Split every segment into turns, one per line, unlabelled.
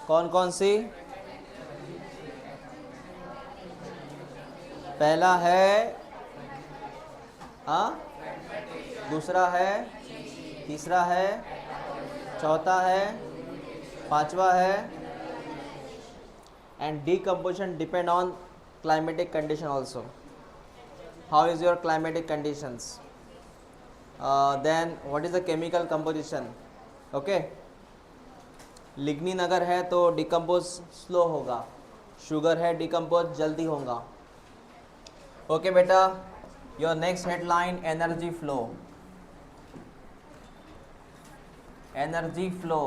कौन कौन सी? पहला है हाँ, दूसरा है, तीसरा है, चौथा है, पांचवा है। And decomposition depend on climatic condition also. How is your climatic conditions? Then what is the chemical composition? Okay. Lignin अगर है तो डिकम्पोज स्लो होगा, शुगर है डिकम्पोज जल्दी होगा। ओके बेटा, your next headline energy flow. Energy flow,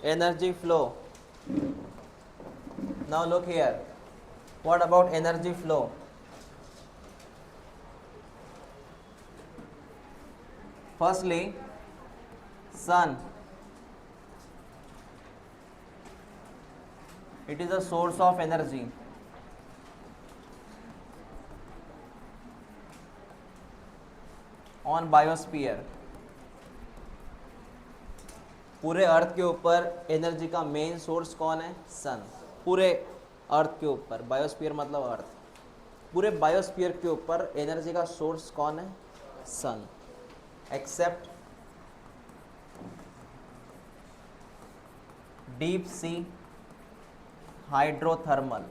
energy flow. Now look here, what about energy flow? Firstly sun, it is a source of energy. On biosphere, पूरे अर्थ के ऊपर energy का main source कौन है? सन। पूरे अर्थ के ऊपर, बायोस्फीयर मतलब अर्थ, पूरे बायोस्फीयर के ऊपर एनर्जी का सोर्स कौन है? सन। एक्सेप्ट डीप सी हाइड्रोथर्मल,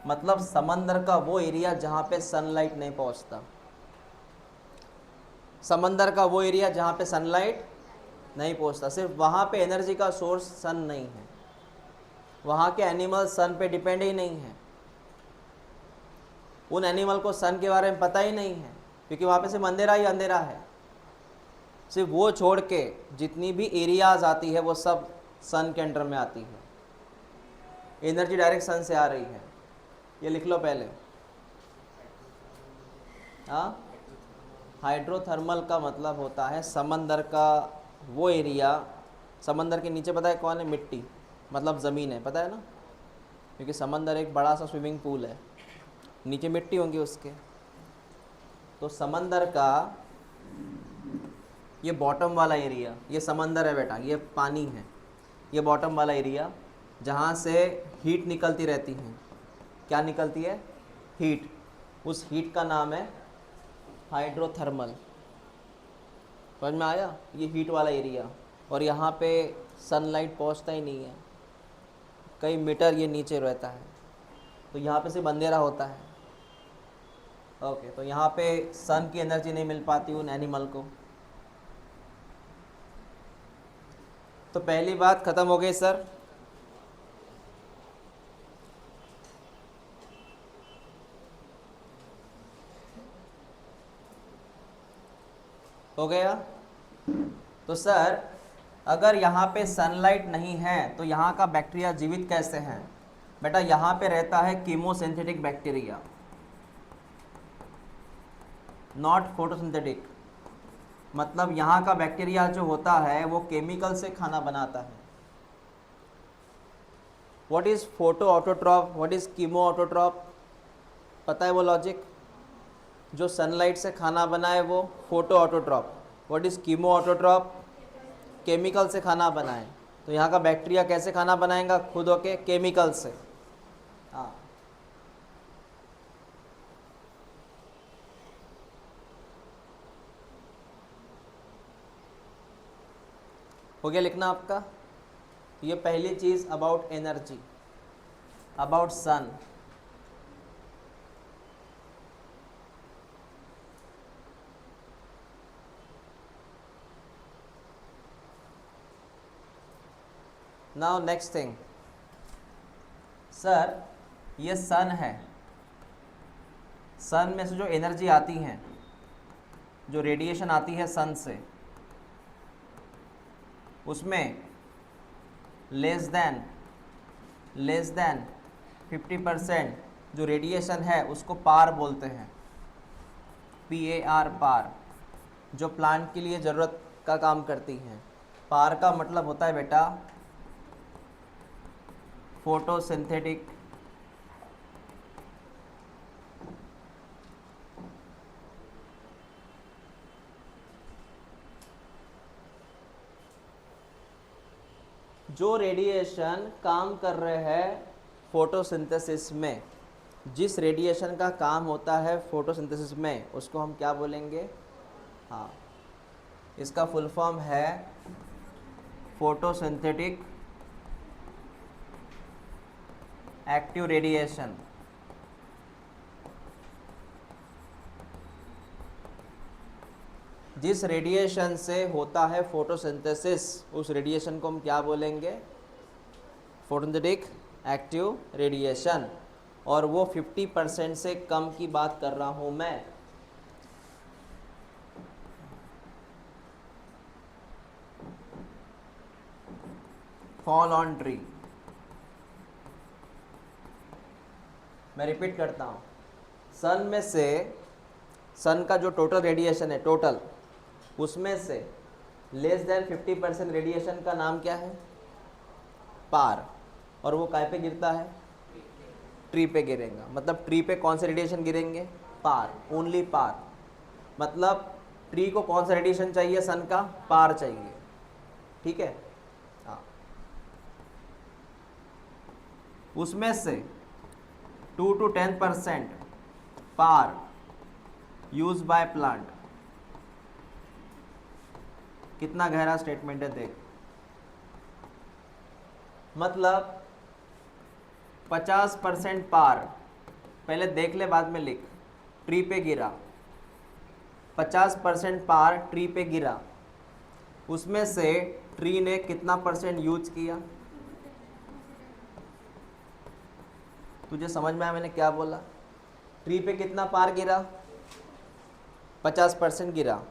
मतलब समंदर का वो एरिया जहां पे सनलाइट नहीं पहुंचता। समंदर का वो एरिया जहां पे सनलाइट नहीं पहुंचता, सिर्फ वहां पे एनर्जी का सोर्स सन नहीं है। वहां के एनिमल सन पे डिपेंड ही नहीं है। उन एनिमल को सन के बारे में पता ही नहीं है, क्योंकि वहां पे सिर्फ अंधेरा ही अंधेरा है। सिर्फ वो छोड़ के जितनी भी एरियाज आती है वो सब सन के अंडर में आती है। एनर्जी डायरेक्ट सन से आ रही है, ये लिख लो पहले। हाँ, हाइड्रोथर्मल का मतलब होता है समंदर का वो एरिया। समंदर के नीचे पता है कौन है? मिट्टी, मतलब ज़मीन है, पता है ना, क्योंकि समंदर एक बड़ा सा स्विमिंग पूल है, नीचे मिट्टी होंगी उसके। तो समंदर का ये बॉटम वाला एरिया, ये समंदर है बेटा, ये पानी है, ये बॉटम वाला एरिया जहाँ से हीट निकलती रहती है। क्या निकलती है? हीट। उस हीट का नाम है हाइड्रोथर्मल। समझ में आया? ये हीट वाला एरिया, और यहाँ पे सनलाइट पहुँचता ही नहीं है, कई मीटर ये नीचे रहता है, तो यहाँ पे सिर्फ अंधेरा होता है। ओके, तो यहाँ पे सन की एनर्जी नहीं मिल पाती उन एनिमल को। तो पहली बात खत्म हो गई सर। हो गया? तो सर अगर यहाँ पे सनलाइट नहीं है तो यहाँ का बैक्टीरिया जीवित कैसे हैं? बेटा यहाँ पे रहता है कीमोसिंथेटिक बैक्टीरिया, नॉट फोटोसिंथेटिक। मतलब यहाँ का बैक्टीरिया जो होता है वो केमिकल से खाना बनाता है। What is photo autotroph, what is chemo autotroph? पता है वो लॉजिक? जो सनलाइट से खाना बनाए वो photo autotroph. What is chemo autotroph? Chemical से खाना बनाए। तो यहाँ का बैक्टीरिया कैसे खाना बनाएगा? खुद होके केमिकल से। हाँ, हो गया लिखना आपका? ये पहली चीज about energy, about sun. Now next thing, sir ये सन है, सन में से जो एनर्जी आती है, जो रेडिएशन आती है सन से, उसमें लेस देन 50% जो रेडिएशन है उसको पार बोलते हैं, PAR, पार, जो प्लांट के लिए ज़रूरत का काम करती हैं। पार का मतलब होता है बेटा फोटोसिंथेटिक जो रेडिएशन काम कर रहे हैं फोटोसिंथेसिस में, जिस रेडिएशन का काम होता है फोटोसिंथेसिस में, उसको हम क्या बोलेंगे? हाँ, इसका फुल फॉर्म है फोटोसिंथेटिक एक्टिव रेडिएशन। जिस रेडिएशन से होता है फोटोसिंथेसिस, उस रेडिएशन को हम क्या बोलेंगे? Photosynthetic active radiation. और वो 50% से कम की बात कर रहा हूँ मैं। Fall on tree. मैं रिपीट करता हूँ, सन में से, सन का जो टोटल रेडिएशन है टोटल, उसमें से लेस देन 50% रेडिएशन का नाम क्या है? पार। और वो काय पे गिरता है? ट्री पे गिरेगा। मतलब ट्री पे कौन से रेडिएशन गिरेंगे? पार, ओनली पार। मतलब ट्री को कौन सा रेडिएशन चाहिए? सन का पार चाहिए। ठीक है, हाँ। उसमें से 2 to 10% PAR use by plant. कितना गहरा स्टेटमेंट है देख। मतलब 50% पार, पहले देख ले बाद में लिख, ट्री पे गिरा। 50% पार ट्री पे गिरा, उसमें से ट्री ने कितना परसेंट यूज किया? तुझे समझ में आया मैंने क्या बोला? ट्री पे कितना पार गिरा? 50% गिरा,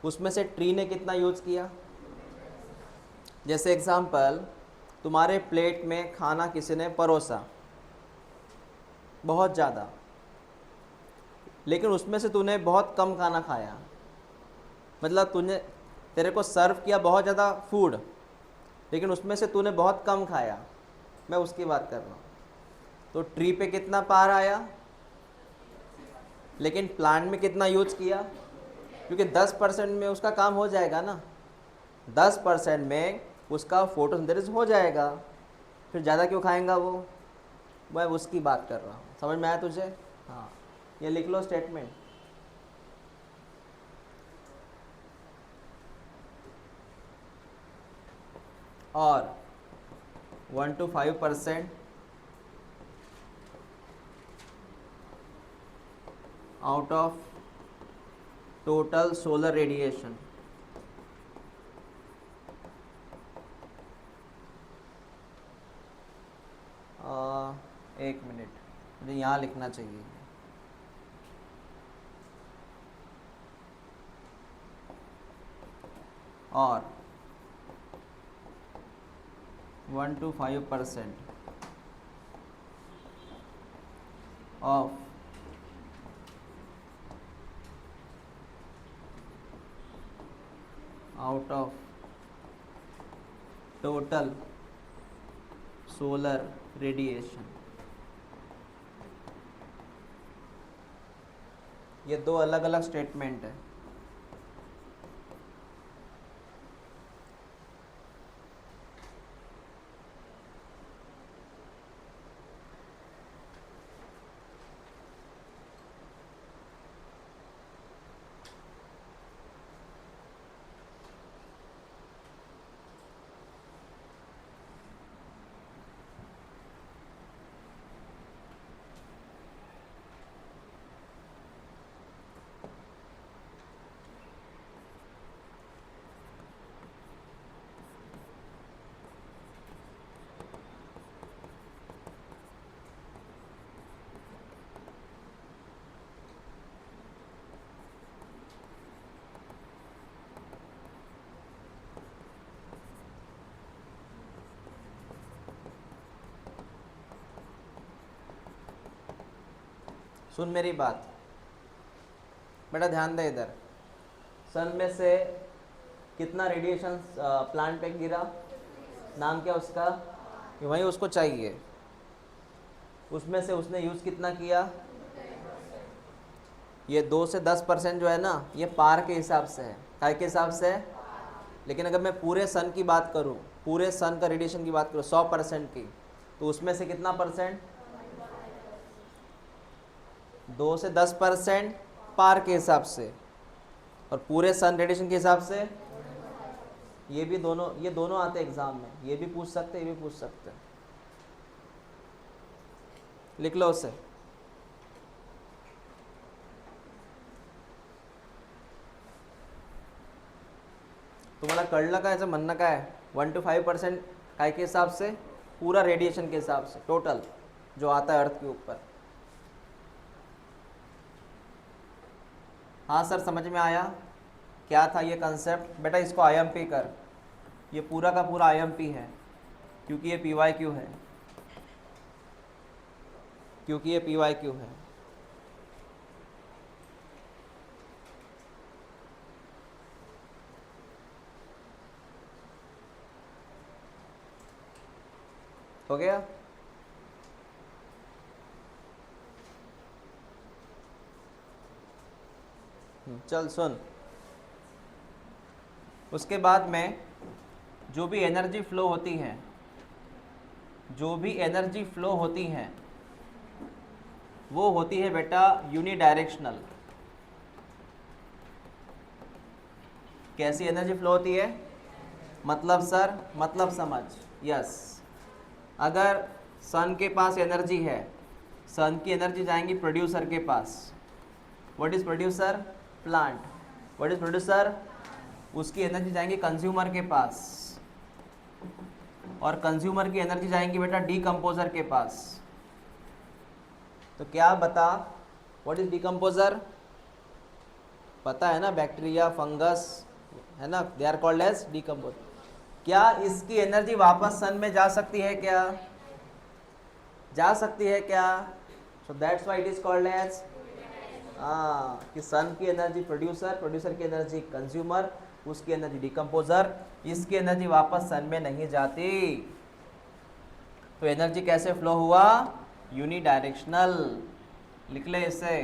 उसमें से ट्री ने कितना यूज किया? जैसे एग्जाम्पल, तुम्हारे प्लेट में खाना किसी ने परोसा बहुत ज़्यादा, लेकिन उसमें से तूने बहुत कम खाना खाया। मतलब तेरे को सर्व किया बहुत ज़्यादा फूड, लेकिन उसमें से तूने बहुत कम खाया। मैं उसकी बात कर रहा हूँ। तो ट्री पे कितना पार आया, लेकिन प्लांट में कितना यूज किया? क्योंकि 10% में उसका काम हो जाएगा ना, 10% में उसका फोटोसिंथेसिस हो जाएगा, फिर ज़्यादा क्यों खाएंगा वो? मैं उसकी बात कर रहा हूँ। समझ में आया तुझे? हाँ, ये लिख लो स्टेटमेंट। और 1 to 5% out of total solar radiation. एक मिनट, मुझे यहाँ लिखना चाहिए। और 1 to 5% of out of total solar radiation. ये दो अलग अलग स्टेटमेंट है। सुन मेरी बात बेटा, ध्यान दे इधर। सन में से कितना रेडिएशन प्लांट पे गिरा? नाम क्या उसका? वही उसको चाहिए। उसमें से उसने यूज़ कितना किया? ये 2 से 10% जो है ना, ये पार के हिसाब से है। काय के हिसाब से? लेकिन अगर मैं पूरे सन की बात करूं, पूरे सन का रेडिएशन की बात करूं 100% की, तो उसमें से कितना परसेंट? 2 से 10% पार के हिसाब से, और पूरे सन रेडिएशन के हिसाब से ये भी दोनों, ये दोनों आते हैं एग्जाम में, ये भी पूछ सकते हैं, ये भी पूछ सकते हैं। लिख लो उसे। तुम्हारा करना का ऐसा म्हणना का है 1 to 5% काय के हिसाब से? पूरा रेडिएशन के हिसाब से टोटल जो आता है अर्थ के ऊपर। हाँ सर समझ में आया क्या था ये कंसेप्ट? बेटा इसको IMP कर, ये पूरा का पूरा IMP है, क्योंकि ये PYQ है, क्योंकि ये PYQ है। हो गया? चल सुन, उसके बाद में जो भी एनर्जी फ्लो होती है, जो भी एनर्जी फ्लो होती है वो होती है बेटा यूनिडायरेक्शनल। कैसी एनर्जी फ्लो होती है? मतलब सर, मतलब समझ। यस, अगर सन के पास एनर्जी है, सन की एनर्जी जाएंगी प्रोड्यूसर के पास। What is producer? Plant. What is producer? उसकी एनर्जी जाएंगी कंज्यूमर के पास, और कंज्यूमर की एनर्जी जाएंगी बेटा डीकम्पोजर के पास। तो क्या बता, व्हाट इज डीकम्पोजर? पता है ना, बैक्टीरिया, फंगस, है ना, they are called as decomposer. क्या इसकी एनर्जी वापस सन में जा सकती है क्या? जा सकती है क्या? So that's why it is called as, कि सन की एनर्जी प्रोड्यूसर, प्रोड्यूसर की एनर्जी कंज्यूमर, उसकी एनर्जी डीकम्पोजर, इसकी एनर्जी वापस सन में नहीं जाती। तो एनर्जी कैसे फ्लो हुआ? यूनिडायरेक्शनल। लिख ले इसे,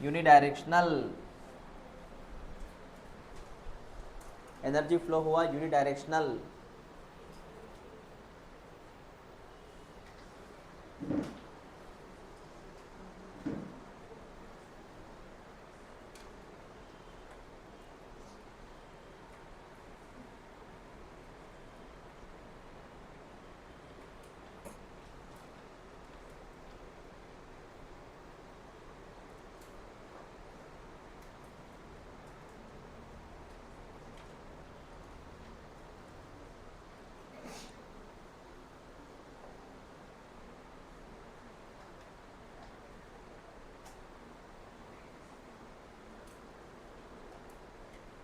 यूनिडायरेक्शनल एनर्जी फ्लो हुआ, यूनिडायरेक्शनल।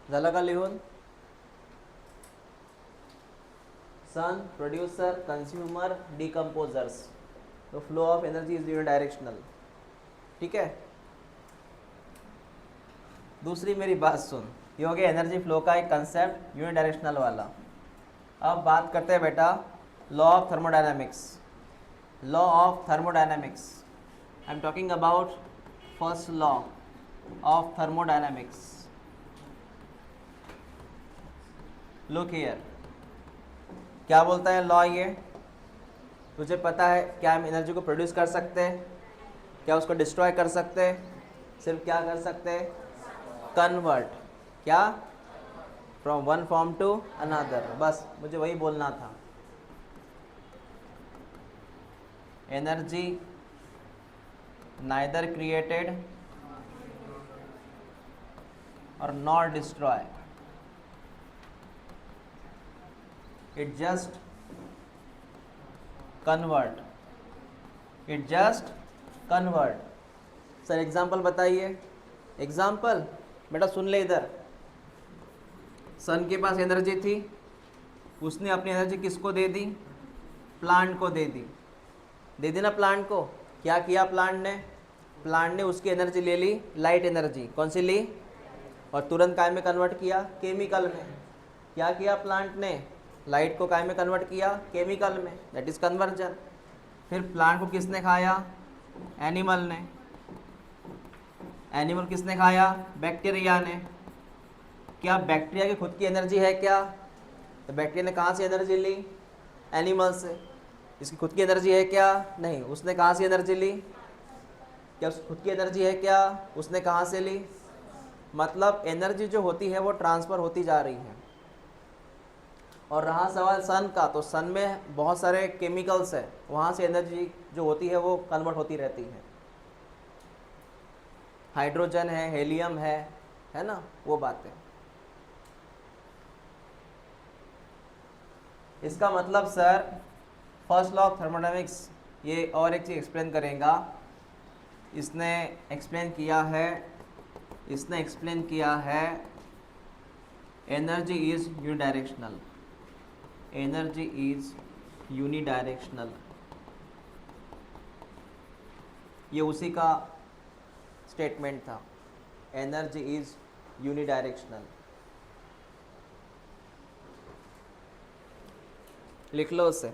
झालं का लिहून? सन, प्रोड्यूसर, कंज्यूमर, डीकम्पोजर्स। तो flow of energy is unidirectional. ठीक है, दूसरी मेरी बात सुन, ये हो गया एनर्जी फ्लो का एक कंसेप्ट यूनिडायरेक्शनल वाला। अब बात करते हैं बेटा law of thermodynamics. Law of thermodynamics, I am talking about first law of thermodynamics. Look here, क्या बोलता है लॉ? ये तुझे पता है क्या हम एनर्जी को प्रोड्यूस कर सकते हैं, क्या उसको डिस्ट्रॉय कर सकते हैं? सिर्फ क्या कर सकते हैं? कन्वर्ट। क्या? From one form to another. बस मुझे वही बोलना था। एनर्जी नाइदर क्रिएटेड और not destroy, it just convert, it just convert। Sir example बताइए। एग्जाम्पल बेटा सुन ले इधर, सन के पास एनर्जी थी, उसने अपनी एनर्जी किसको दे दी? प्लांट को दे दी। दे दी ना प्लांट को। क्या किया प्लांट ने? प्लांट ने उसकी एनर्जी ले ली, लाइट एनर्जी। कौन सी ली? और तुरंत काय में कन्वर्ट किया? केमिकल में। क्या किया प्लांट ने? लाइट को काय में कन्वर्ट किया? केमिकल में। That is conversion. फिर प्लांट को किसने खाया? एनिमल ने। एनिमल किसने खाया? बैक्टीरिया ने। क्या बैक्टीरिया की खुद की एनर्जी है क्या? तो बैक्टीरिया ने कहाँ से एनर्जी ली? एनिमल से। इसकी खुद की एनर्जी है क्या? नहीं। उसने कहाँ से एनर्जी ली? क्या उसकी खुद की एनर्जी है क्या? उसने कहाँ से ली? मतलब एनर्जी जो होती है वो ट्रांसफ़र होती जा रही है। और रहा सवाल सन का, तो सन में बहुत सारे केमिकल्स है, वहाँ से एनर्जी जो होती है वो कन्वर्ट होती रहती है। हाइड्रोजन है, हेलियम है ना, वो बातें। इसका मतलब sir first law of thermodynamics, ये और एक चीज़ एक्सप्लेन करेगा। इसने एक्सप्लेन किया है energy is unidirectional. Energy is unidirectional, ये उसी का स्टेटमेंट था। Energy is unidirectional. लिख लो उसे।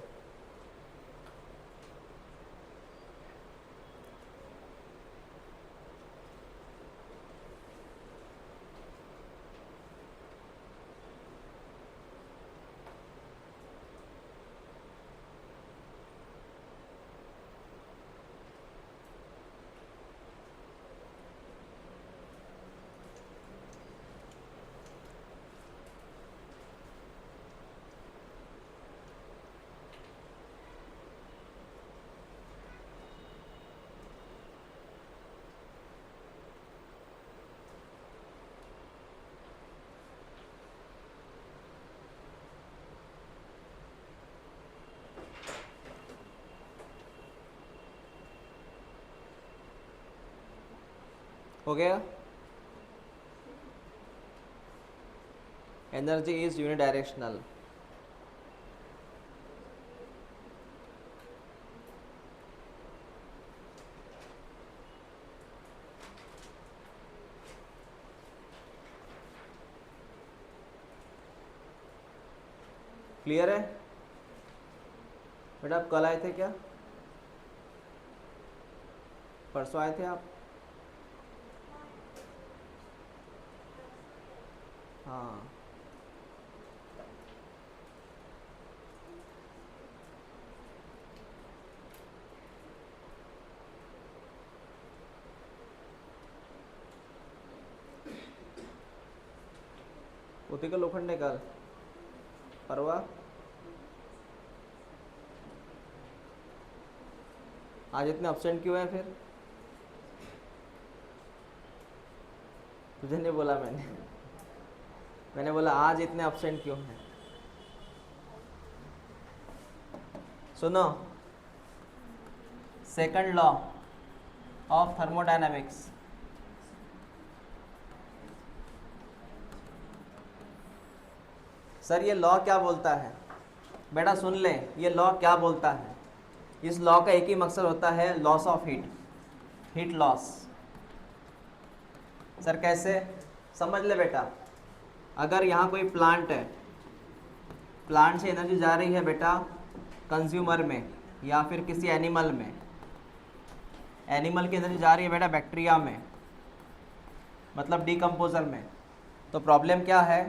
हो गया? Energy is unidirectional. क्लियर है बेटा? आप कल आए थे क्या? परसों आए थे आप? हाँ। होती का लोखंडे कल परवा, आज इतने अपसेंट क्यों है फिर? तुझे नहीं बोला मैंने बोला आज इतने अपसेंट क्यों हैं? सुनो, second law of thermodynamics. Sir ये लॉ क्या बोलता है? बेटा सुन ले, ये लॉ क्या बोलता है। इस लॉ का एक ही मकसद होता है, loss of heat loss. Sir कैसे? समझ ले बेटा, अगर यहाँ कोई प्लांट है, प्लांट से एनर्जी जा रही है बेटा कंज्यूमर में या फिर किसी एनिमल में, एनिमल की एनर्जी जा रही है बेटा बैक्टीरिया में, मतलब डिकम्पोजर में। तो प्रॉब्लम क्या है,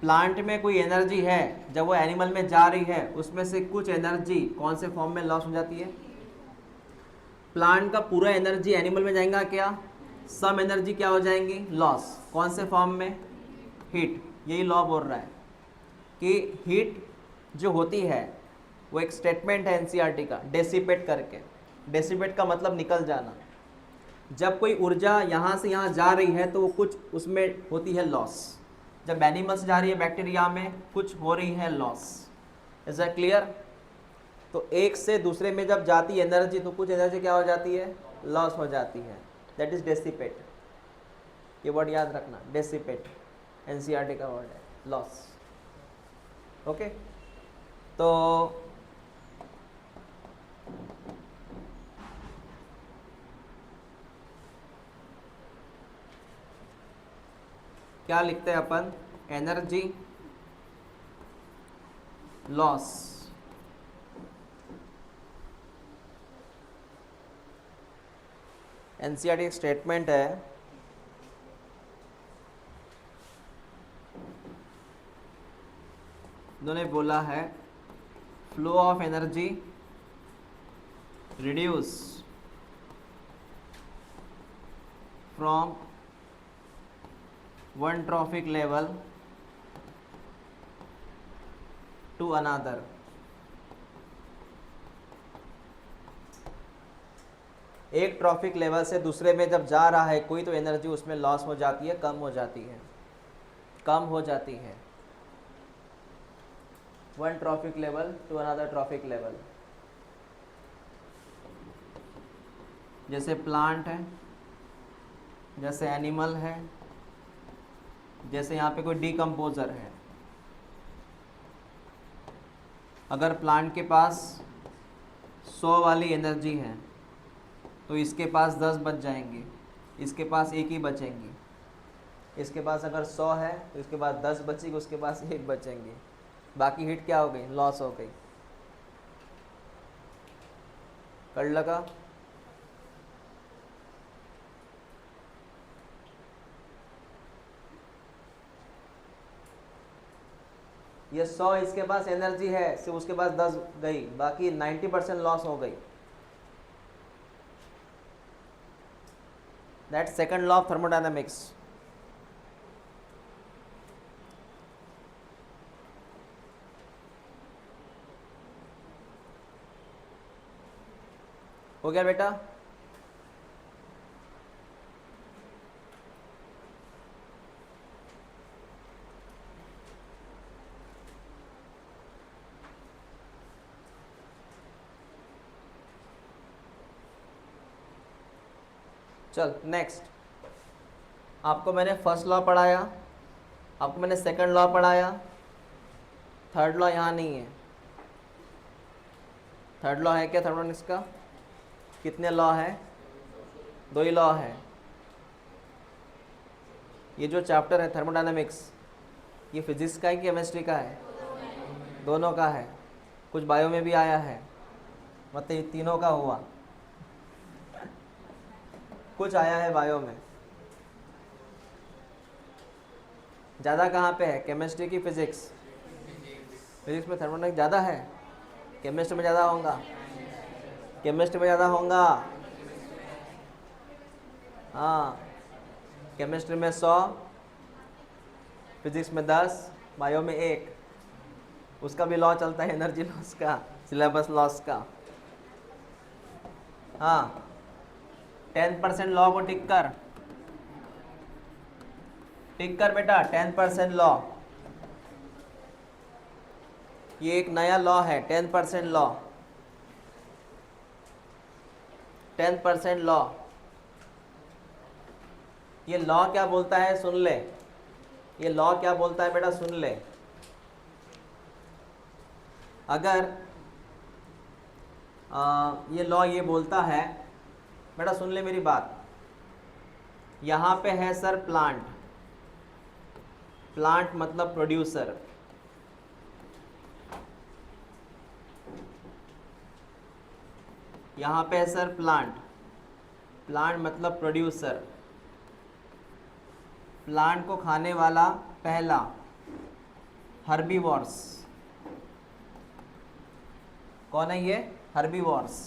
प्लांट में कोई एनर्जी है, जब वो एनिमल में जा रही है उसमें से कुछ एनर्जी कौन से फॉर्म में लॉस हो जाती है? प्लांट का पूरा एनर्जी एनिमल में जाएगा क्या? सम एनर्जी क्या हो जाएंगी? लॉस। कौन से फॉर्म में? हीट। यही लॉ बोल रहा है कि हीट जो होती है वो एक स्टेटमेंट है एनसीईआरटी का, डेसिपेट करके। डेसिपेट का मतलब निकल जाना। जब कोई ऊर्जा यहाँ से यहाँ जा रही है तो वो कुछ उसमें होती है लॉस। जब एनिमल से जा रही है बैक्टीरिया में, कुछ हो रही है लॉस। Is that clear? तो एक से दूसरे में जब जाती है एनर्जी तो कुछ एनर्जी क्या हो जाती है? लॉस हो जाती है। That is dissipate. ये वर्ड याद रखना, डेसिपेट एनसीईआरटी का वर्ड है, लॉस। ओके तो क्या लिखते हैं अपन? एनर्जी लॉस एनसीईआरटी एक स्टेटमेंट है इन्होंने बोला है flow of energy reduce from one trophic level to another. एक ट्रॉफिक लेवल से दूसरे में जब जा रहा है कोई तो एनर्जी उसमें लॉस हो जाती है, कम हो जाती है, कम हो जाती है। One trophic level to another trophic level. जैसे प्लांट है, जैसे एनिमल है, जैसे यहाँ पे कोई डीकम्पोजर है। अगर प्लांट के पास 100 वाली एनर्जी है तो इसके पास 10 बच जाएंगे, इसके पास एक ही बचेंगी। इसके पास अगर 100 है तो इसके पास 10 बचेगी, उसके पास एक बचेंगे। बाकी हीट क्या हो गई? लॉस हो गई। कर लगा? ये 100 इसके पास एनर्जी है, सिर्फ उसके पास 10 गई, बाकी 90% लॉस हो गई। That second law of thermodynamics. हो गया बेटा? चल नेक्स्ट। आपको मैंने फर्स्ट लॉ पढ़ाया, आपको मैंने सेकंड लॉ पढ़ाया, थर्ड लॉ यहाँ नहीं है। थर्ड लॉ है क्या थर्मोडायनामिक्स का? कितने लॉ है? 2 ही लॉ है। ये जो चैप्टर है थर्मोडायनामिक्स, ये फिजिक्स का है कि केमिस्ट्री का है? दोनों का है। कुछ बायो में भी आया है, मतलब ये तीनों का हुआ। कुछ आया है बायो में। ज़्यादा कहाँ पे है, केमिस्ट्री की फिजिक्स? फिजिक्स में थर्मोडायनामिक्स ज़्यादा है, केमिस्ट्री में ज़्यादा होगा। केमिस्ट्री में ज़्यादा होगा, हाँ। केमिस्ट्री में 100, फिजिक्स में 10, बायो में 1। उसका भी लॉ चलता है एनर्जी लॉस का, सिलेबस लॉस का। हाँ 10% लॉ को टिक कर, टिक कर बेटा। 10% लॉ, ये एक नया लॉ है। 10% लॉ, 10% लॉ। ये लॉ क्या बोलता है सुन ले, ये लॉ क्या बोलता है बेटा सुन ले। अगर ये लॉ ये बोलता है बेटा, सुन ले मेरी बात। यहाँ पे है सर प्लांट, प्लांट मतलब प्रोड्यूसर। यहाँ पे है सर प्लांट, प्लांट मतलब प्रोड्यूसर। प्लांट को खाने वाला पहला हर्बीवोर्स। कौन है ये? हर्बीवोर्स।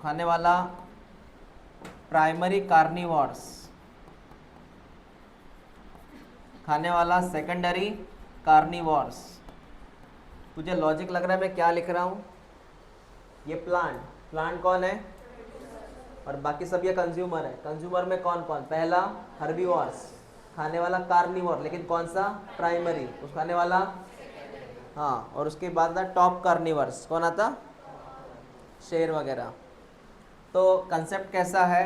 खाने वाला प्राइमरी कार्निवोर्स, खाने वाला सेकेंडरी कार्निवोर्स। तुझे लॉजिक लग रहा है मैं क्या लिख रहा हूँ? ये प्लांट, प्लांट कौन है? और बाकी सब ये कंज्यूमर है। कंज्यूमर में कौन कौन? पहला हर्बीवोर्स, खाने वाला कार्निवोर, लेकिन कौन सा? प्राइमरी। उस खाने वाला, हाँ। और उसके बाद आता टॉप कार्निवर्स। कौन आता? शेर वगैरह। तो कंसेप्ट कैसा है?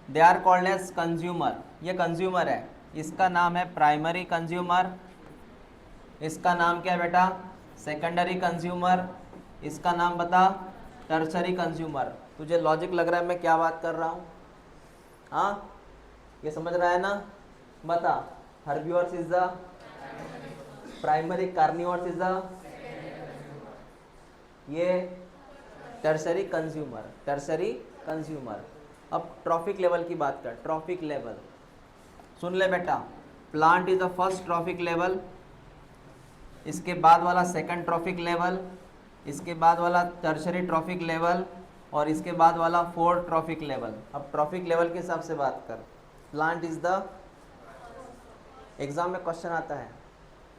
They are called as consumer. ये कंज्यूमर है, इसका नाम है प्राइमरी कंज्यूमर। इसका नाम क्या है बेटा? Secondary consumer. इसका नाम बता? Tertiary consumer. तुझे लॉजिक लग रहा है मैं क्या बात कर रहा हूँ? हाँ, ये समझ रहा है ना? बता। Herbivores is the primary, carnivores is the, ये टर्शरी कंज्यूमर, टर्शरी कंज्यूमर। अब ट्रॉफिक लेवल की बात कर। ट्रॉफिक लेवल सुन ले बेटा। Plant is the first trophic level, इसके बाद वाला सेकंड ट्रॉफिक लेवल, इसके बाद वाला टर्शरी ट्रॉफिक लेवल, और इसके बाद वाला फोर्थ ट्रॉफिक लेवल। अब ट्रॉफिक लेवल के हिसाब से बात कर, प्लांट इज द, एग्जाम में क्वेश्चन आता है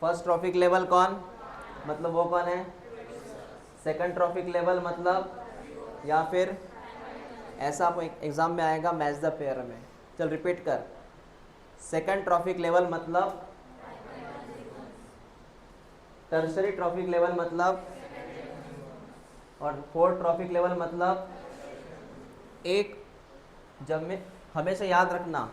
फर्स्ट ट्रॉफिक लेवल कौन, मतलब वो कौन है, सेकंड ट्रॉफिक लेवल मतलब, या फिर ऐसा आप एग्जाम में आएगा मैच द पेयर में। चल रिपीट कर, सेकंड ट्रॉफिक लेवल मतलब, टर्शरी ट्रॉफिक लेवल मतलब, और फोर्थ ट्रॉफिक लेवल मतलब। एक जब में हमेशा याद रखना,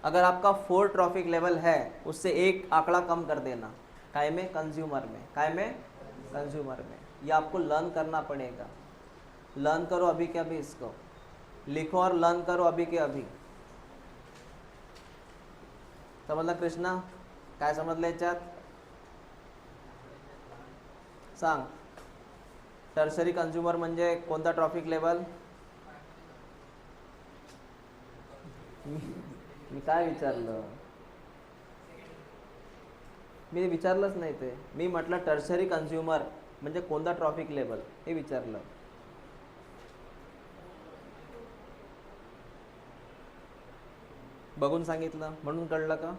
अगर आपका फोर्थ ट्रॉफिक लेवल है उससे एक आंकड़ा कम कर देना, काय में, कंज्यूमर में, काय में, कंज्यूमर में। ये आपको लर्न करना पड़ेगा। लर्न करो अभी के अभी, इसको लिखो और लर्न करो अभी के अभी। समजलं कृष्णा, काय समजलं याच्यात सांग। टर्शरी कंझ्युमर म्हणजे कोणता ट्रॉफिक लेवल? मी काय विचारलं? मी विचारलंच नाही ते, मी म्हटलं टर्शरी कंझ्युमर म्हणजे कोणता ट्रॉफिक लेवल हे विचारलं। बघून सांगितलं म्हणून कळलं का?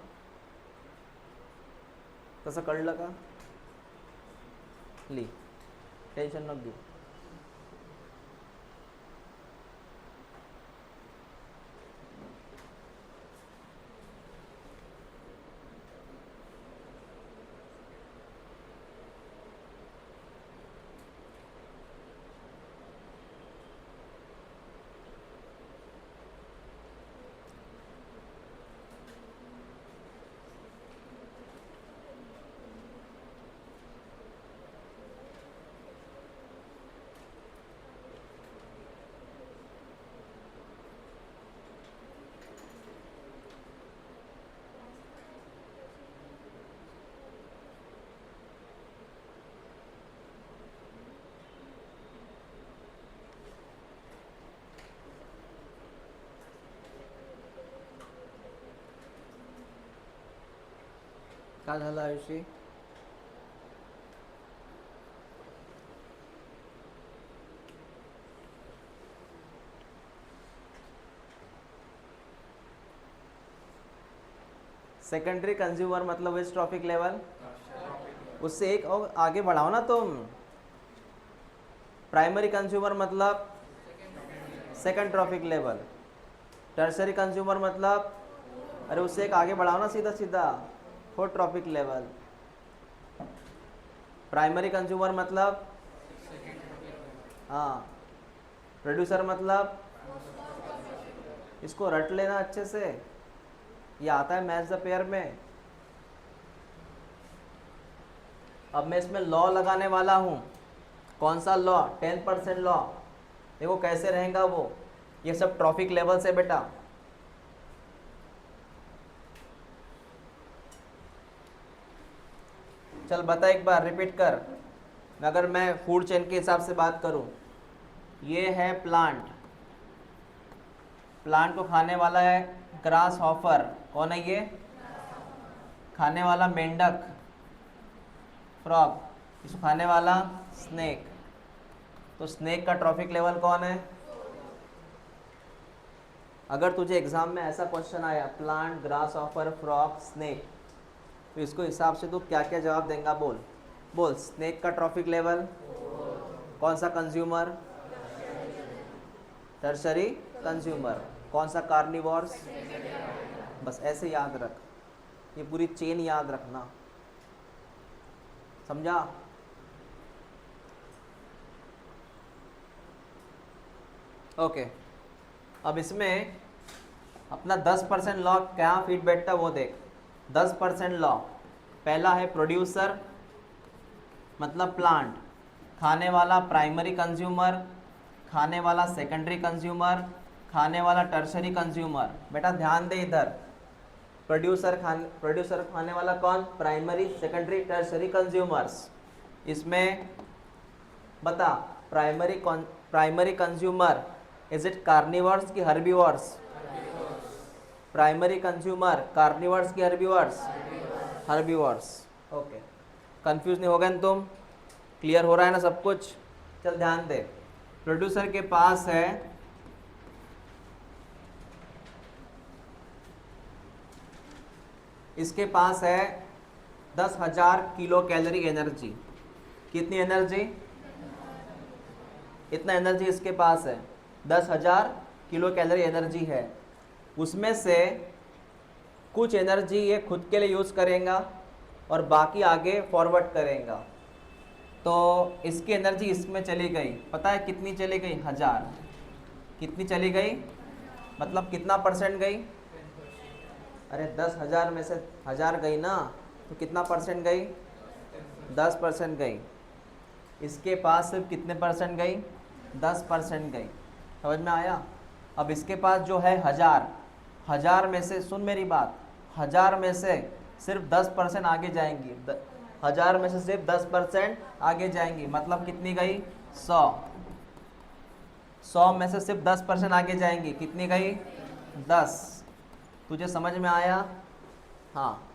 तसं कळलं का? ली, टेन्शन नको घेऊ। काय झालं आयुषी? सेकेंडरी कंज्यूमर मतलब विच ट्रॉफिक लेवल? उससे एक और आगे बढ़ाओ ना तुम। प्राइमरी कंज्यूमर मतलब second trophic level. Tertiary consumer मतलब, अरे उससे एक आगे बढ़ाओ ना सीधा सीधा, fourth trophic level. Primary consumer मतलब, हाँ। प्रोड्यूसर मतलब, इसको रट लेना अच्छे से, ये आता है मैच द पेयर में। अब मैं इसमें लॉ लगाने वाला हूँ। कौन सा लॉ? 10% लॉ। देखो कैसे रहेगा वो, ये सब ट्रॉफिक लेवल से बेटा। चल बता एक बार, रिपीट कर। अगर मैं फूड चेन के हिसाब से बात करूं, ये है प्लांट, प्लांट को खाने वाला है ग्रास हॉपर, कौन है ये? खाने वाला मेंढक, फ्रॉग। इसको खाने वाला स्नेक। तो स्नेक का ट्रॉफिक लेवल कौन है? अगर तुझे एग्जाम में ऐसा क्वेश्चन आया, plant, grass hopper, frog, snake, तो इसको हिसाब से तू क्या क्या जवाब देगा? बोल बोल। स्नेक का ट्रॉफिक लेवल कौन सा? Consumer, tertiary consumer. कौन सा? कार्निवोर्स। बस ऐसे याद रख, ये पूरी चेन याद रखना, समझा? ओके। अब इसमें अपना 10% लॉ क्या फिट बैठता वो देख। 10% लॉ, पहला है प्रोड्यूसर मतलब प्लांट, खाने वाला प्राइमरी कंज्यूमर, खाने वाला सेकेंडरी कंज्यूमर, खाने वाला टर्शरी कंज्यूमर। बेटा ध्यान दे इधर, प्रोड्यूसर खाने वाला कौन? Primary, secondary, tertiary consumers. इसमें बता, primary consumer is it carnivores की हर्बीवर्स? प्राइमरी कंज्यूमर कार्निवर्स की हर्बीवर्स? हर्बीवर्स। ओके। कंफ्यूज नहीं हो गए ना तुम? क्लियर हो रहा है ना सब कुछ? चल ध्यान दे, प्रोड्यूसर के पास है इसके पास है 10,000 किलो कैलोरी एनर्जी। कितनी एनर्जी? इतना एनर्जी इसके पास है, 10,000 किलो कैलोरी एनर्जी है। उसमें से कुछ एनर्जी ये खुद के लिए यूज़ करेगा और बाकी आगे फॉरवर्ड करेगा। तो इसकी एनर्जी इसमें चली गई, पता है कितनी चली गई? 1000। कितनी चली गई? मतलब कितना परसेंट गई? अरे 10,000 में से 1000 गई ना, तो कितना परसेंट गई? 10% गई। इसके पास सिर्फ कितने परसेंट गई? 10% गई। समझ में आया? अब इसके पास जो है 1000 में से, सुन मेरी बात, 1000 में से सिर्फ 10% आगे जाएंगी। 1000 में से सिर्फ 10% आगे जाएंगी, मतलब कितनी गई? 100 में से सिर्फ 10% आगे जाएंगी, कितनी गई? 10। तुझे समझ में आया? हाँ,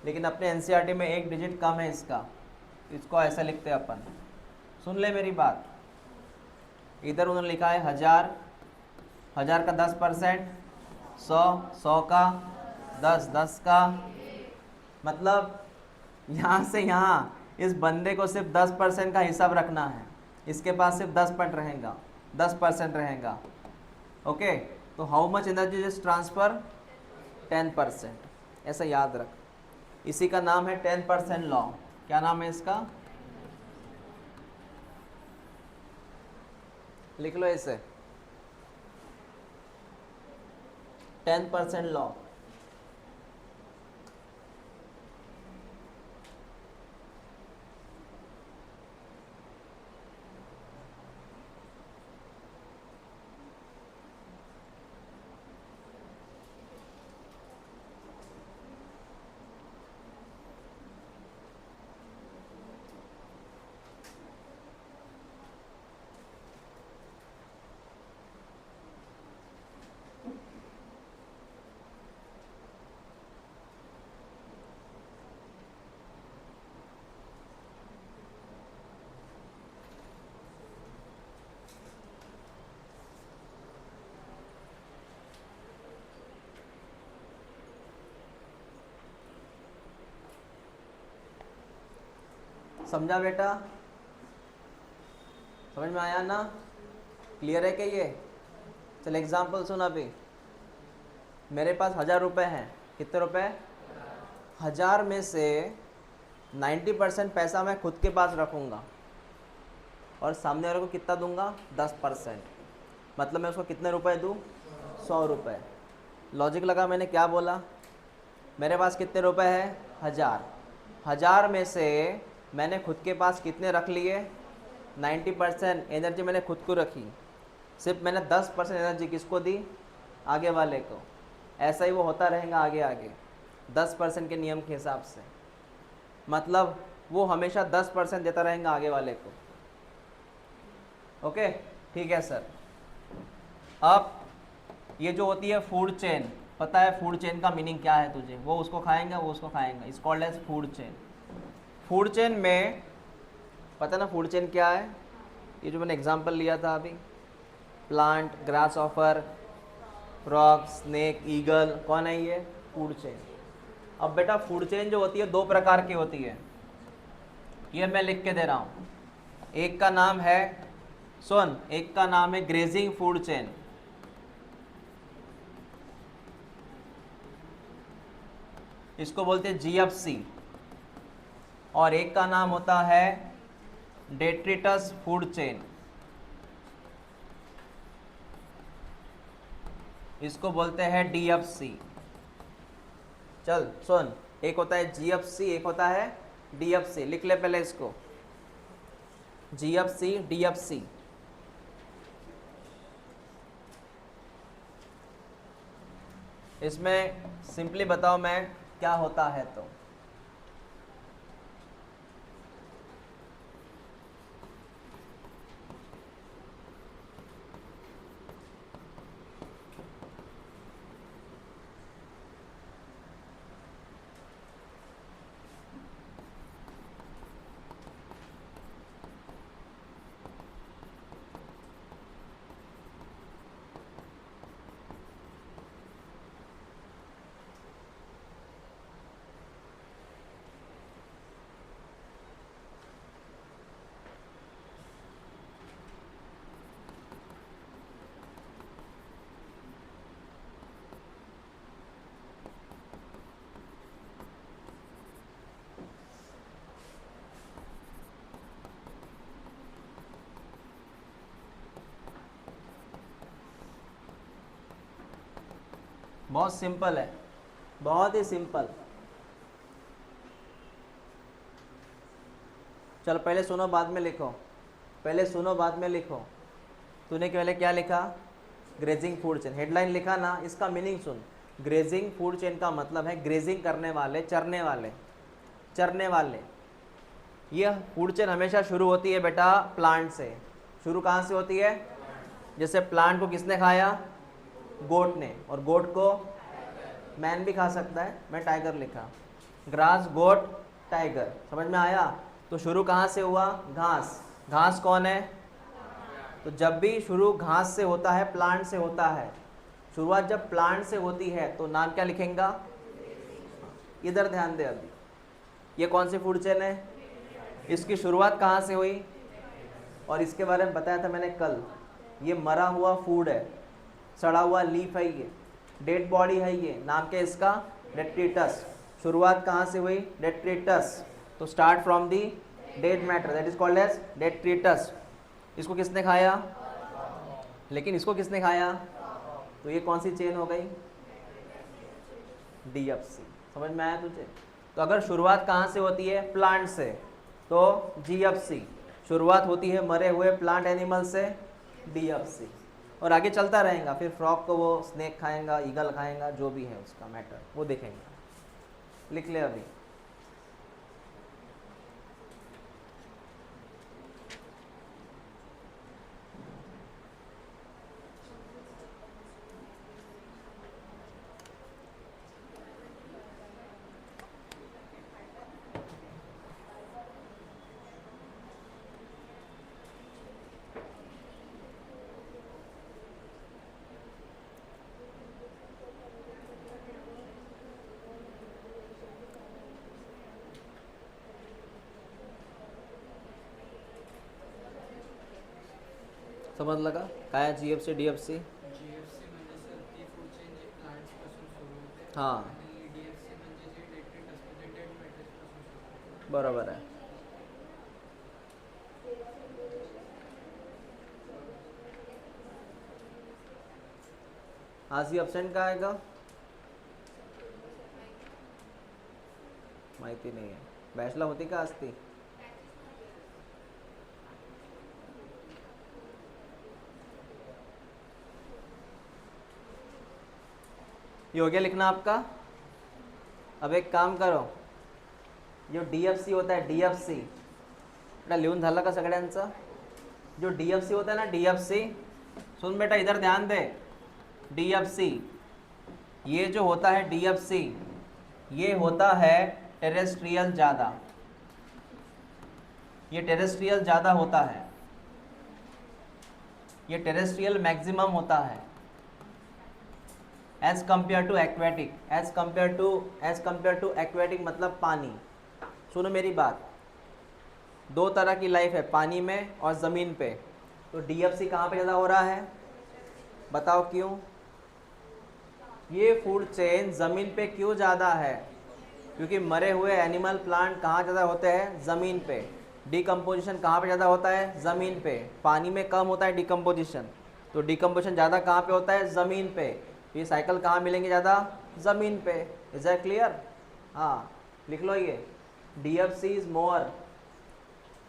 लेकिन अपने एनसीईआरटी में एक डिजिट कम है इसका, इसको ऐसा लिखते हैं अपन। सुन ले मेरी बात, इधर उन्होंने लिखा है 1000 का 10%, 100 का 10 का, मतलब यहाँ से यहाँ इस बंदे को सिर्फ 10% का हिसाब रखना है। इसके पास सिर्फ 10% रहेगा। ओके, तो how much energy is transfer? 10%। ऐसा याद रख, इसी का नाम है 10% लॉ। क्या नाम है इसका? लिख लो इसे, 10% लॉ। समझा बेटा? समझ में आया ना? क्लियर है क्या ये? चल एग्जाम्पल सुन। अभी मेरे पास 1000 रुपये हैं। कितने रुपए? 1000 में से 90% पैसा मैं खुद के पास रखूँगा और सामने वाले को कितना दूंगा? 10%। मतलब मैं उसको कितने रुपए दूँ? 100 रुपये। लॉजिक लगा मैंने क्या बोला? मेरे पास कितने रुपए हैं? 1000 में से मैंने खुद के पास कितने रख लिए? 90% एनर्जी मैंने खुद को रखी, सिर्फ मैंने 10% एनर्जी किसको दी? आगे वाले को। ऐसा ही वो होता रहेगा आगे आगे 10% के नियम के हिसाब से, मतलब वो हमेशा 10% देता रहेगा आगे वाले को। ओके, ठीक है सर। अब ये जो होती है फूड चेन, पता है फूड चेन का मीनिंग क्या है तुझे? वो उसको खाएंगा, वो उसको खाएंगा, it's called as food chain. Food chain में पता ना फूड चेन क्या है? ये जो मैंने एग्जांपल लिया था अभी, plant, grass offer, frog, snake, eagle, कौन है ये? Food chain. अब बेटा फूड चेन जो होती है दो प्रकार की होती है, ये मैं लिख के दे रहा हूँ। एक का नाम है, सुन, एक का नाम है ग्रेजिंग फूड चेन, इसको बोलते हैं जीएफसी। और एक का नाम होता है डेट्रिटस फूड चेन, इसको बोलते हैं डीएफसी। चल सुन, एक होता है जीएफसी, एक होता है डीएफसी। लिख ले पहले इसको, जीएफसी, डीएफसी। इसमें सिंपली बताओ मैं क्या होता है तो। बहुत सिंपल है, बहुत ही सिंपल। चलो पहले सुनो बाद में लिखो, पहले सुनो बाद में लिखो। तूने पहले क्या लिखा? ग्रेजिंग फूड चेन, हेडलाइन लिखा ना, इसका मीनिंग सुन। ग्रेजिंग फूड चेन का मतलब है ग्रेजिंग करने वाले, चरने वाले, चरने वाले। यह फूड चेन हमेशा शुरू होती है बेटा प्लांट से। शुरू कहाँ से होती है? जैसे प्लांट को किसने खाया? गोट ने, और गोट को मैन भी खा सकता है, मैं टाइगर लिखा। ग्रास, गोट, टाइगर, समझ में आया? तो शुरू कहाँ से हुआ? घास। घास कौन है? तो जब भी शुरू घास से होता है, प्लांट से होता है, शुरुआत जब प्लांट से होती है तो नाम क्या लिखेंगे? इधर ध्यान दे। अभी ये कौन सी फूड चेन है? इसकी शुरुआत कहाँ से हुई? और इसके बारे में बताया था मैंने कल। ये मरा हुआ फूड है, सड़ा हुआ लीफ है, ये डेड बॉडी है, ये नाम क्या इसका? डेट्रिटस। शुरुआत कहाँ से हुई? डेट्रिटस। तो start from the dead matter, that is called as detritus. इसको किसने खाया? लेकिन इसको किसने खाया? तो ये कौन सी चेन हो गई? डीएफसी। समझ में आया तुझे? तो अगर शुरुआत कहाँ से होती है? प्लांट से, तो जीएफसी। शुरुआत होती है मरे हुए प्लांट एनिमल से, डीएफसी। और आगे चलता रहेगा, फिर फ्रॉग को वो स्नेक खाएगा, ईगल खाएगा, जो भी है उसका मैटर वो देखेंगे। लिख ले अभी। समज लगा काय आहे जीएफसी डीएफसी?
जीएफसी म्हणजे सर ती फूड चेन जी प्लांट्स पासून सुरू होते,
हां
आणि डीएफसी म्हणजे जे डेट्रिटस म्हणजे डेड मॅटर्स पासून सुरू होते.
बरोबर आहे. आज ही अब्सेंट का आहे का? माहिती नाही आहे. बॅचला होती का आज ती? ये हो गया लिखना आपका। अब एक काम करो, जो डीएफसी होता है डीएफसी, बेटा लिहून झालं का सगळ्यांचं? जो डीएफसी होता है ना डीएफसी, सुन बेटा इधर ध्यान दे। डीएफसी, ये जो होता है डीएफसी, ये होता है टेरेस्ट्रियल ज़्यादा, ये टेरेस्ट्रियल ज़्यादा होता है, ये टेरेस्ट्रियल मैक्सिमम होता है as compare to aquatic. As compare to aquatic मतलब पानी। सुनो मेरी बात, दो तरह की लाइफ है, पानी में और ज़मीन पे। तो डीएफसी कहाँ पे ज़्यादा हो रहा है? बताओ क्यों? ये फूड चेन ज़मीन पे क्यों ज़्यादा है? क्योंकि मरे हुए एनिमल प्लांट कहाँ ज़्यादा होते हैं? ज़मीन पे। डिकम्पोजिशन कहाँ पे ज़्यादा होता है? ज़मीन पे। पानी में कम होता है डिकम्पोजिशन, तो डिकम्पोजिशन ज़्यादा कहाँ पे होता है? ज़मीन पे। ये साइकिल कहाँ मिलेंगे ज़्यादा? ज़मीन पे। Is that clear? हाँ लिख लो ये, DFC is more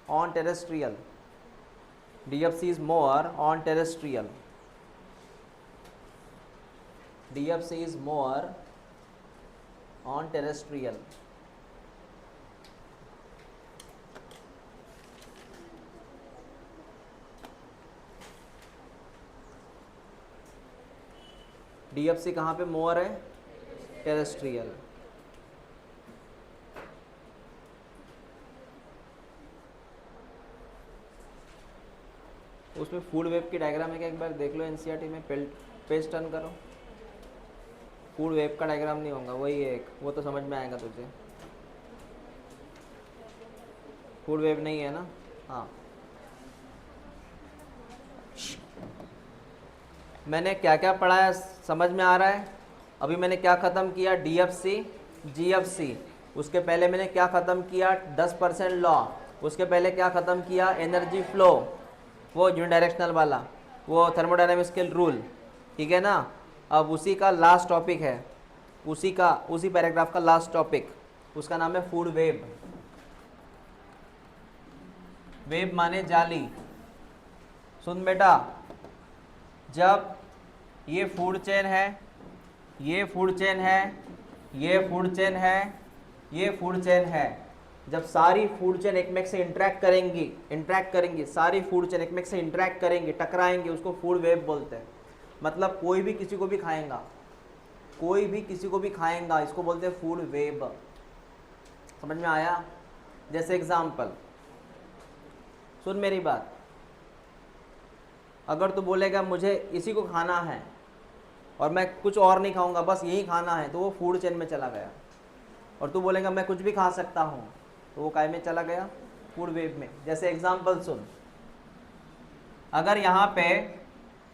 on terrestrial, DFC is more on terrestrial, DFC is more on terrestrial. DFC कहाँ पे मोर है? टेरेस्ट्रियल। उसमें फूड वेब की डायग्राम है क्या? एक बार देख लो एनसीईआरटी में, पेज टर्न करो। फूड वेब का डायग्राम नहीं होगा, वही है एक, वो तो समझ में आएगा तुझे। फूड वेब नहीं है ना? हाँ, मैंने क्या क्या पढ़ाया समझ में आ रहा है? अभी मैंने क्या ख़त्म किया? DFC, GFC. उसके पहले मैंने क्या ख़त्म किया? 10% लॉ। उसके पहले क्या ख़त्म किया? एनर्जी फ्लो, वो यूनिडायरेक्शनल वाला, वो थर्मोडायनामिक्स के रूल, ठीक है ना? अब उसी का लास्ट टॉपिक है, उसी पैराग्राफ का लास्ट टॉपिक, उसका नाम है फूड वेब। वेब माने जाली। सुन बेटा, जब ये फूड चेन है, ये फूड चेन है, ये फूड चेन है, ये फूड चेन है, जब सारी फूड चेन एक में से इंटरेक्ट करेंगी, सारी फूड चेन एक में से इंटरेक्ट करेंगे, टकराएंगे, उसको फूड वेब बोलते हैं। मतलब कोई भी किसी को भी खाएगा, कोई भी किसी को भी खाएगा, इसको बोलते हैं फूड वेब। समझ में आया? जैसे एग्जाम्पल, सुन मेरी बात, अगर तू बोलेगा मुझे इसी को खाना है और मैं कुछ और नहीं खाऊंगा, बस यही खाना है, तो वो फूड चेन में चला गया। और तू बोलेगा मैं कुछ भी खा सकता हूँ, तो वो काय में चला गया? फूड वेब में। जैसे एग्जाम्पल सुन, अगर यहाँ पे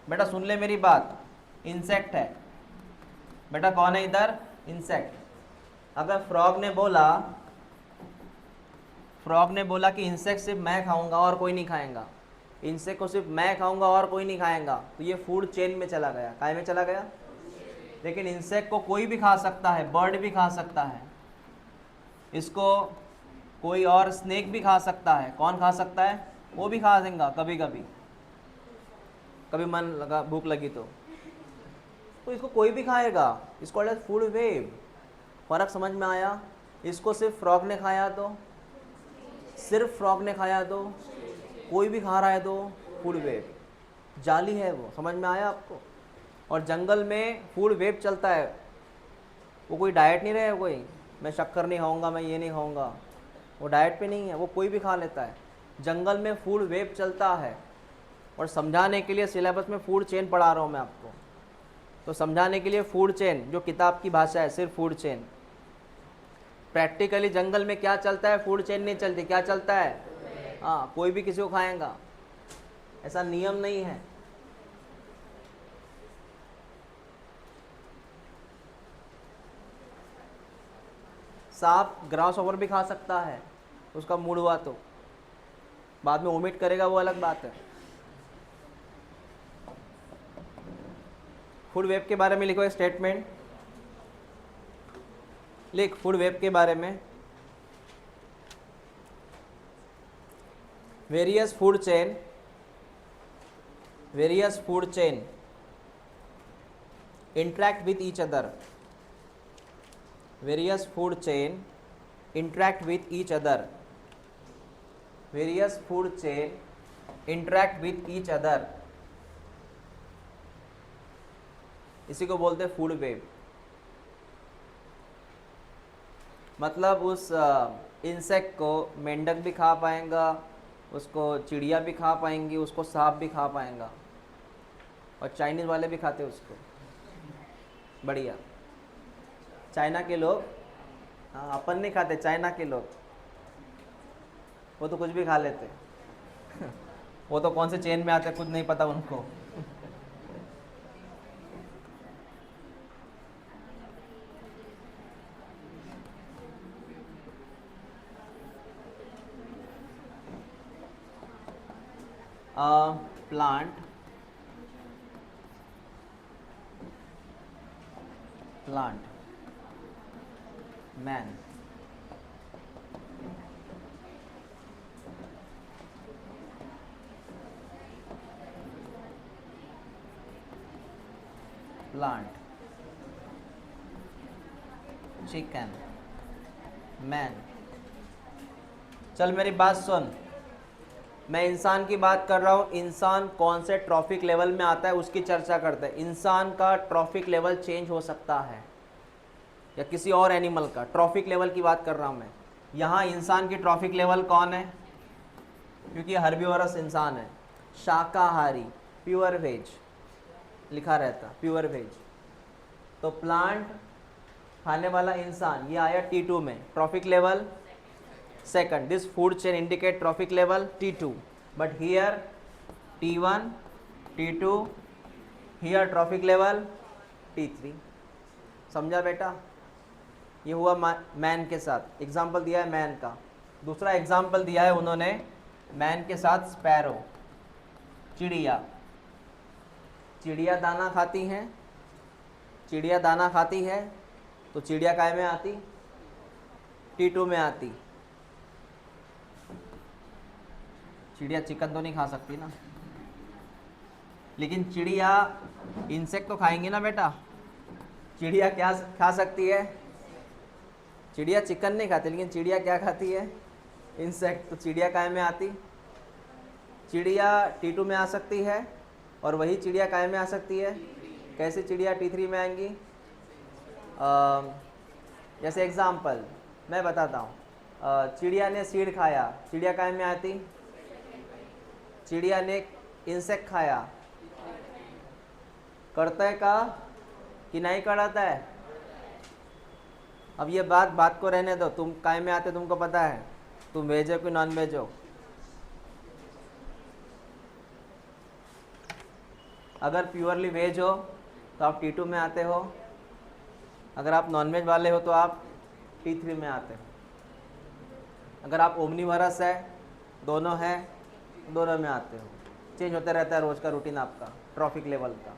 बेटा सुन ले मेरी बात, इंसेक्ट है बेटा, कौन है इधर? इंसेक्ट। अगर फ्रॉग ने बोला कि इंसेक्ट सिर्फ मैं खाऊंगा और कोई नहीं खाएगा, इंसेक्ट को सिर्फ मैं खाऊंगा और कोई नहीं खाएगा, तो ये फूड चेन में चला गया। काय में चला गया? लेकिन इंसेक्ट को कोई भी खा सकता है, बर्ड भी खा सकता है, इसको कोई और स्नेक भी खा सकता है। कौन खा सकता है? वो भी खा देगा कभी कभी, कभी मन लगा, भूख लगी तो इसको कोई भी खाएगा। इसको फूड वेब। फर्क समझ में आया? इसको सिर्फ फ्रॉग ने खाया तो, सिर्फ फ्रॉग ने खाया तो, कोई भी खा रहा है तो फूड वेब। जाली है वो। समझ में आया आपको? और जंगल में फूड वेब चलता है, वो कोई डाइट नहीं रहे, कोई मैं शक्कर नहीं खाऊंगा, मैं ये नहीं खाऊंगा, वो डाइट पे नहीं है, वो कोई भी खा लेता है। जंगल में फूड वेब चलता है। और समझाने के लिए सिलेबस में फूड चेन पढ़ा रहा हूँ मैं आपको, तो समझाने के लिए फूड चेन, जो किताब की भाषा है, सिर्फ फूड चेन। प्रैक्टिकली जंगल में क्या चलता है? फूड चेन नहीं चलती। क्या चलता है? हाँ, कोई भी किसी को खाएगा, ऐसा नियम नहीं है। सांप ग्रास ओवर भी खा सकता है, उसका मूड हुआ तो, बाद में वोमिट करेगा, वो अलग बात है। फूड वेब के बारे में लिखो एक स्टेटमेंट, लिख फूड वेब के बारे में। Various food chain interact with each other. Various food chain interact with each other. Various food chain interact with each other. इसी को बोलते हैं फूड वेब। मतलब उस इंसेक्ट को मेंढक भी खा पाएगा, उसको चिड़िया भी खा पाएंगी, उसको सांप भी खा पाएगा, और चाइनीज़ वाले भी खाते हैं उसको। बढ़िया। चाइना के लोग, हाँ, अपन नहीं खाते, चाइना के लोग, वो तो कुछ भी खा लेते वो तो कौन से चेन में आते कुछ नहीं पता उनको। plant man plant chicken man। चल मेरी बात सुन, मैं इंसान की बात कर रहा हूँ। इंसान कौन से ट्रॉफिक लेवल में आता है उसकी चर्चा करते हैं। इंसान का ट्रॉफिक लेवल चेंज हो सकता है, या किसी और एनिमल का ट्रॉफिक लेवल की बात कर रहा हूँ मैं। यहाँ इंसान की ट्रॉफिक लेवल कौन है? क्योंकि हर्बिवोरस इंसान है, शाकाहारी, प्योर वेज लिखा रहता, प्योर वेज। तो प्लांट खाने वाला इंसान, ये आया T2 में, trophic level second. This food chain indicate trophic level T2, but here T1, T2, here trophic level T3। समझा बेटा? ये हुआ मैन के साथ, एग्जाम्पल दिया है मैन का। दूसरा एग्जाम्पल दिया है उन्होंने मैन के साथ स्पैरो, चिड़िया। चिड़िया दाना खाती हैं, चिड़िया दाना खाती है तो चिड़िया काय में आती, T2 में आती। चिड़िया चिकन तो नहीं खा सकती ना, लेकिन चिड़िया इंसेक्ट तो खाएंगी ना बेटा। चिड़िया क्या खा सकती है? चिड़िया चिकन नहीं खाती, लेकिन चिड़िया क्या खाती है? इंसेक्ट। तो चिड़िया काय में आती, चिड़िया T2 में आ सकती है, और वही चिड़िया काय में आ सकती है? कैसे चिड़िया T3 में आएंगी? जैसे एग्जाम्पल मैं बताता हूँ, चिड़िया ने सीड खाया, चिड़िया काय में आती? चिड़िया ने इंसेक्ट खाया, करता है का कि नहीं कराता है? अब ये बात को रहने दो, तुम काय में आते तुमको पता है? तुम वेज हो कि नॉन वेज हो? अगर प्योरली वेज हो तो आप T2 में आते हो, अगर आप नॉन वेज वाले हो तो आप T3 में आते हो। अगर आप ओमनीवरस है, दोनों है, दोनों में आते हो। चेंज होते रहता है रोज़ का रूटीन आपका, ट्रॉफिक लेवल का।